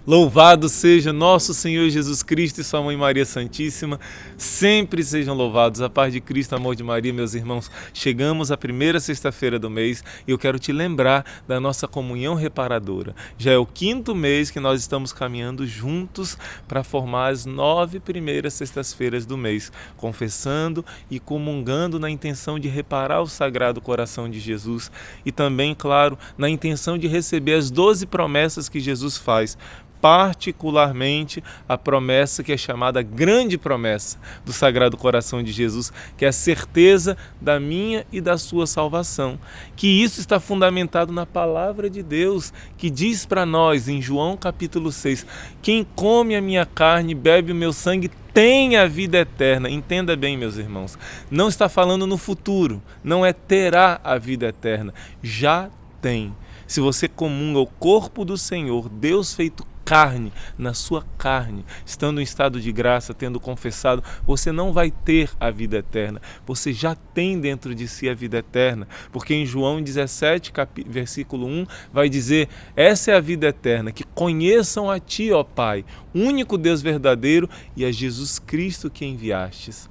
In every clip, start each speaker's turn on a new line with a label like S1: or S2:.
S1: Louvado seja nosso Senhor Jesus Cristo e sua Mãe Maria Santíssima, sempre sejam louvados. A paz de Cristo, amor de Maria, meus irmãos. Chegamos à primeira sexta-feira do mês e eu quero te lembrar da nossa comunhão reparadora. Já é o 5º mês que nós estamos caminhando juntos para formar as 9 primeiras sextas-feiras do mês, confessando e comungando na intenção de reparar o Sagrado Coração de Jesus e também, claro, na intenção de receber as 12 promessas que Jesus faz, particularmente a promessa que é chamada grande promessa do Sagrado Coração de Jesus, que é a certeza da minha e da sua salvação. Que isso está fundamentado na palavra de Deus, que diz para nós em João capítulo 6, quem come a minha carne e bebe o meu sangue tem a vida eterna. Entenda bem, meus irmãos, não está falando no futuro, não é terá a vida eterna, já tem. Se você comunga o corpo do Senhor, Deus feito carne, na sua carne, estando em estado de graça, tendo confessado, você não vai ter a vida eterna. Você já tem dentro de si a vida eterna, porque em João 17, versículo 1, vai dizer, essa é a vida eterna, que conheçam a Ti, ó Pai, único Deus verdadeiro, e a Jesus Cristo que enviastes.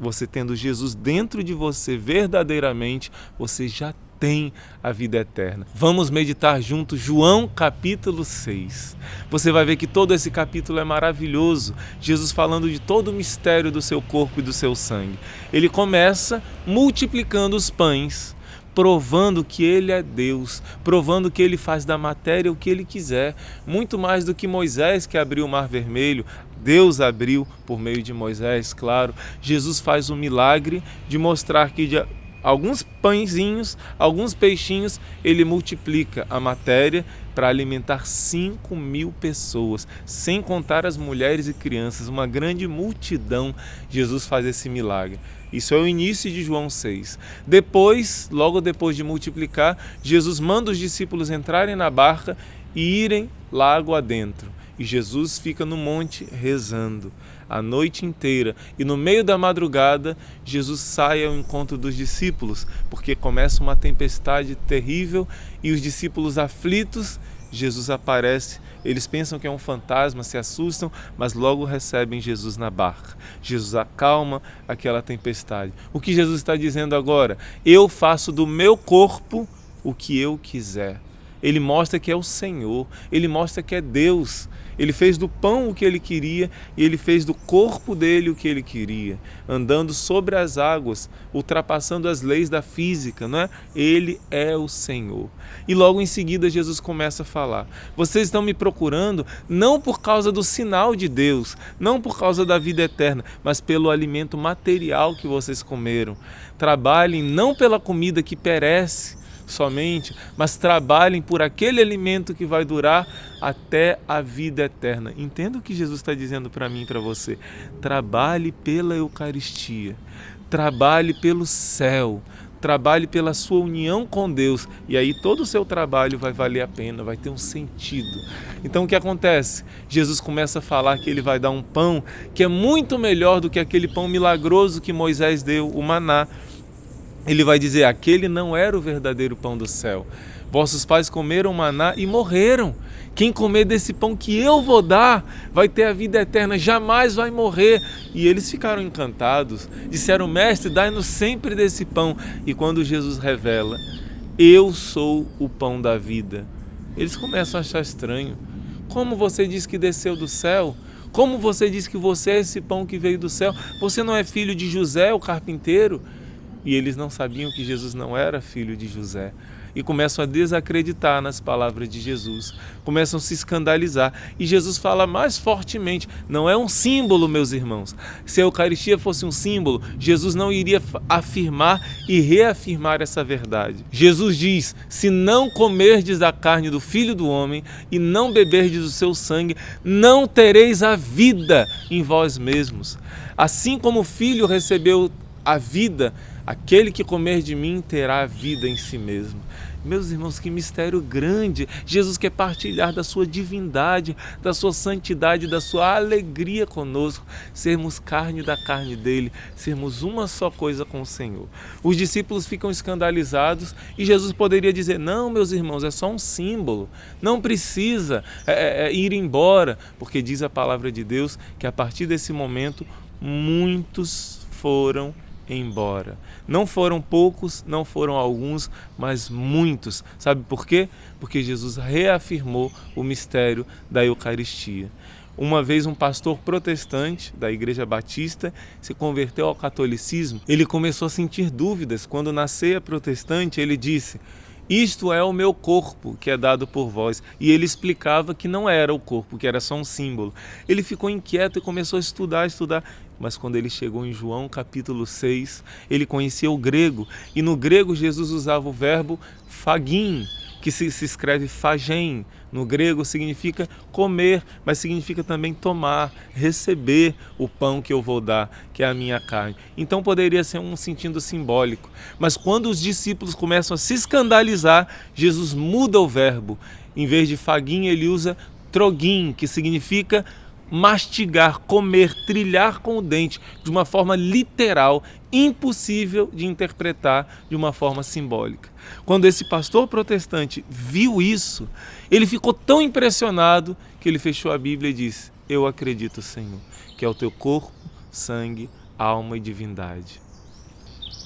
S1: Você tendo Jesus dentro de você verdadeiramente, você já tem a vida eterna. Vamos meditar juntos João capítulo 6. Você vai ver que todo esse capítulo é maravilhoso. Jesus falando de todo o mistério do seu corpo e do seu sangue. Ele começa multiplicando os pães, provando que Ele é Deus, provando que Ele faz da matéria o que Ele quiser. Muito mais do que Moisés que abriu o Mar Vermelho, Deus abriu por meio de Moisés, claro. Jesus faz o milagre de mostrar que alguns pãezinhos, alguns peixinhos, ele multiplica a matéria para alimentar 5.000 pessoas, sem contar as mulheres e crianças, uma grande multidão. Jesus faz esse milagre. Isso é o início de João 6. Depois, logo depois de multiplicar, Jesus manda os discípulos entrarem na barca e irem lago adentro. E Jesus fica no monte rezando a noite inteira. E no meio da madrugada, Jesus sai ao encontro dos discípulos, porque começa uma tempestade terrível e os discípulos aflitos, Jesus aparece. Eles pensam que é um fantasma, se assustam, mas logo recebem Jesus na barca. Jesus acalma aquela tempestade. O que Jesus está dizendo agora? Eu faço do meu corpo o que eu quiser. Ele mostra que é o Senhor, ele mostra que é Deus. Ele fez do pão o que ele queria e ele fez do corpo dele o que ele queria, andando sobre as águas, ultrapassando as leis da física, não é? Ele é o Senhor. E logo em seguida Jesus começa a falar, vocês estão me procurando não por causa do sinal de Deus, não por causa da vida eterna, mas pelo alimento material que vocês comeram. Trabalhem não pela comida que perece somente, mas trabalhem por aquele alimento que vai durar até a vida eterna. Entenda o que Jesus está dizendo para mim e para você. Trabalhe pela Eucaristia, trabalhe pelo céu, trabalhe pela sua união com Deus, e aí todo o seu trabalho vai valer a pena, vai ter um sentido. Então o que acontece? Jesus começa a falar que ele vai dar um pão que é muito melhor do que aquele pão milagroso que Moisés deu, o maná. Ele vai dizer, aquele não era o verdadeiro pão do céu. Vossos pais comeram maná e morreram. Quem comer desse pão que eu vou dar vai ter a vida eterna, jamais vai morrer. E eles ficaram encantados. Disseram, mestre, dai-nos sempre desse pão. E quando Jesus revela, eu sou o pão da vida, eles começam a achar estranho. Como você diz que desceu do céu? Como você diz que você é esse pão que veio do céu? Você não é filho de José, o carpinteiro? E eles não sabiam que Jesus não era filho de José. E começam a desacreditar nas palavras de Jesus. Começam a se escandalizar. E Jesus fala mais fortemente, não é um símbolo, meus irmãos. Se a Eucaristia fosse um símbolo, Jesus não iria afirmar e reafirmar essa verdade. Jesus diz, se não comerdes da carne do Filho do Homem e não beberdes o seu sangue, não tereis a vida em vós mesmos. Assim como o Filho recebeu a vida, aquele que comer de mim terá a vida em si mesmo. Meus irmãos, que mistério grande! Jesus quer partilhar da sua divindade, da sua santidade, da sua alegria conosco, sermos carne da carne dele, sermos uma só coisa com o Senhor. Os discípulos ficam escandalizados e Jesus poderia dizer: não, meus irmãos, é só um símbolo, não precisa ir embora, porque diz a palavra de Deus que a partir desse momento muitos foram embora. Não foram poucos, não foram alguns, mas muitos. Sabe por quê? Porque Jesus reafirmou o mistério da Eucaristia. Uma vez um pastor protestante da Igreja Batista se converteu ao catolicismo. Ele começou a sentir dúvidas. Quando na ceia protestante ele disse: isto é o meu corpo que é dado por vós. E ele explicava que não era o corpo, que era só um símbolo. Ele ficou inquieto e começou a estudar. Mas quando ele chegou em João capítulo 6, ele conhecia o grego. E no grego Jesus usava o verbo phagin, que se escreve phagem. No grego significa comer, mas significa também tomar, receber o pão que eu vou dar, que é a minha carne. Então poderia ser um sentido simbólico. Mas quando os discípulos começam a se escandalizar, Jesus muda o verbo. Em vez de phagin, ele usa trogin, que significa mastigar, comer, trilhar com o dente, de uma forma literal, impossível de interpretar de uma forma simbólica. Quando esse pastor protestante viu isso, ele ficou tão impressionado que ele fechou a Bíblia e disse: eu acredito, Senhor, que é o teu corpo, sangue, alma e divindade.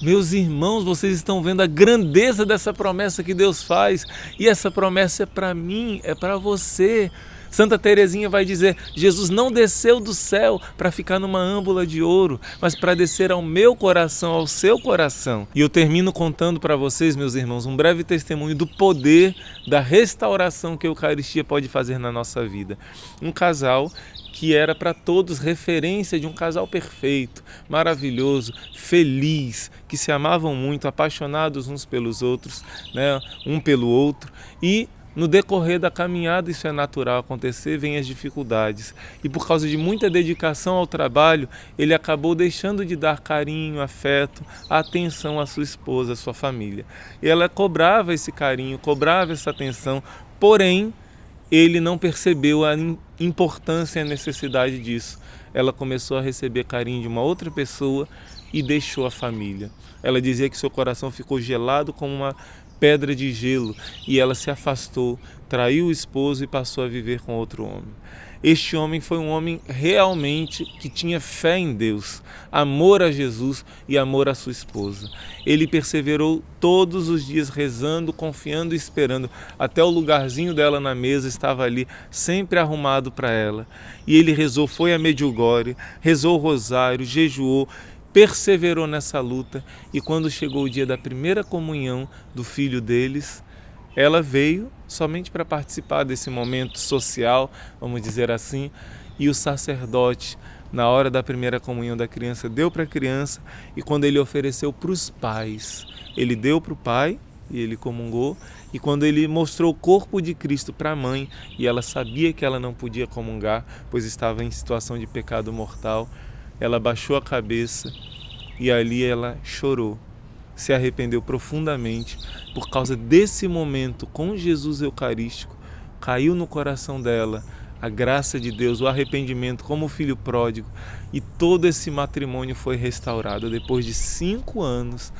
S1: Meus irmãos, vocês estão vendo a grandeza dessa promessa que Deus faz, e essa promessa é para mim, é para você. Santa Teresinha vai dizer: Jesus não desceu do céu para ficar numa âmbula de ouro, mas para descer ao meu coração, ao seu coração. E eu termino contando para vocês, meus irmãos, um breve testemunho do poder da restauração que a Eucaristia pode fazer na nossa vida. Um casal que era para todos referência de um casal perfeito, maravilhoso, feliz, que se amavam muito, apaixonados uns pelos outros, né, um pelo outro. E no decorrer da caminhada, isso é natural acontecer, vêm as dificuldades. E por causa de muita dedicação ao trabalho, ele acabou deixando de dar carinho, afeto, atenção à sua esposa, à sua família. E ela cobrava esse carinho, cobrava essa atenção, porém, ele não percebeu a importância e a necessidade disso. Ela começou a receber carinho de uma outra pessoa e deixou a família. Ela dizia que seu coração ficou gelado como uma pedra de gelo, e ela se afastou, traiu o esposo e passou a viver com outro homem. Este homem foi um homem realmente que tinha fé em Deus, amor a Jesus e amor à sua esposa. Ele perseverou todos os dias rezando, confiando e esperando. Até o lugarzinho dela na mesa estava ali, sempre arrumado para ela. E ele rezou, foi a Medjugorje, rezou o rosário, jejuou, perseverou nessa luta, e quando chegou o dia da primeira comunhão do filho deles, ela veio somente para participar desse momento social, vamos dizer assim, e o sacerdote, na hora da primeira comunhão da criança, deu para a criança, e quando ele ofereceu para os pais, ele deu para o pai e ele comungou, e quando ele mostrou o corpo de Cristo para a mãe, e ela sabia que ela não podia comungar, pois estava em situação de pecado mortal, ela baixou a cabeça e ali ela chorou, se arrependeu profundamente por causa desse momento com Jesus Eucarístico. Caiu no coração dela a graça de Deus, o arrependimento como filho pródigo, e todo esse matrimônio foi restaurado depois de 5 anos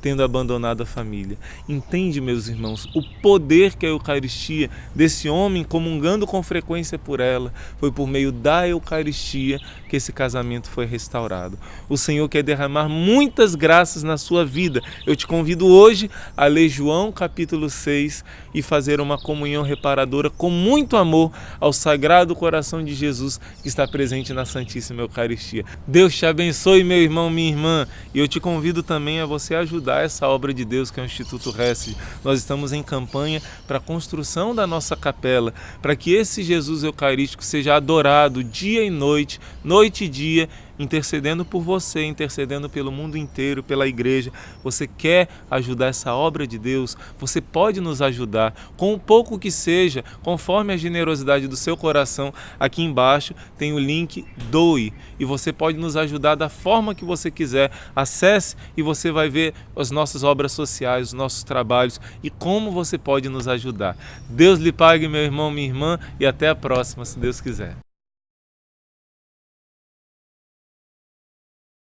S1: tendo abandonado a família. Entende, meus irmãos, o poder que a Eucaristia, desse homem comungando com frequência por ela, foi por meio da Eucaristia que esse casamento foi restaurado. O Senhor quer derramar muitas graças na sua vida. Eu te convido hoje a ler João capítulo 6 e fazer uma comunhão reparadora com muito amor ao Sagrado Coração de Jesus que está presente na Santíssima Eucaristia. Deus te abençoe, meu irmão, minha irmã, e eu te convido também a você ajudar essa obra de Deus que é o Instituto Rested. Nós estamos em campanha para a construção da nossa capela, para que esse Jesus Eucarístico seja adorado dia e noite, noite e dia, intercedendo por você, intercedendo pelo mundo inteiro, pela igreja. Você quer ajudar essa obra de Deus? Você pode nos ajudar com o pouco que seja, conforme a generosidade do seu coração. Aqui embaixo tem o link Doe e você pode nos ajudar da forma que você quiser. Acesse e você vai ver as nossas obras sociais, os nossos trabalhos e como você pode nos ajudar. Deus lhe pague, meu irmão, minha irmã, e até a próxima, se Deus quiser.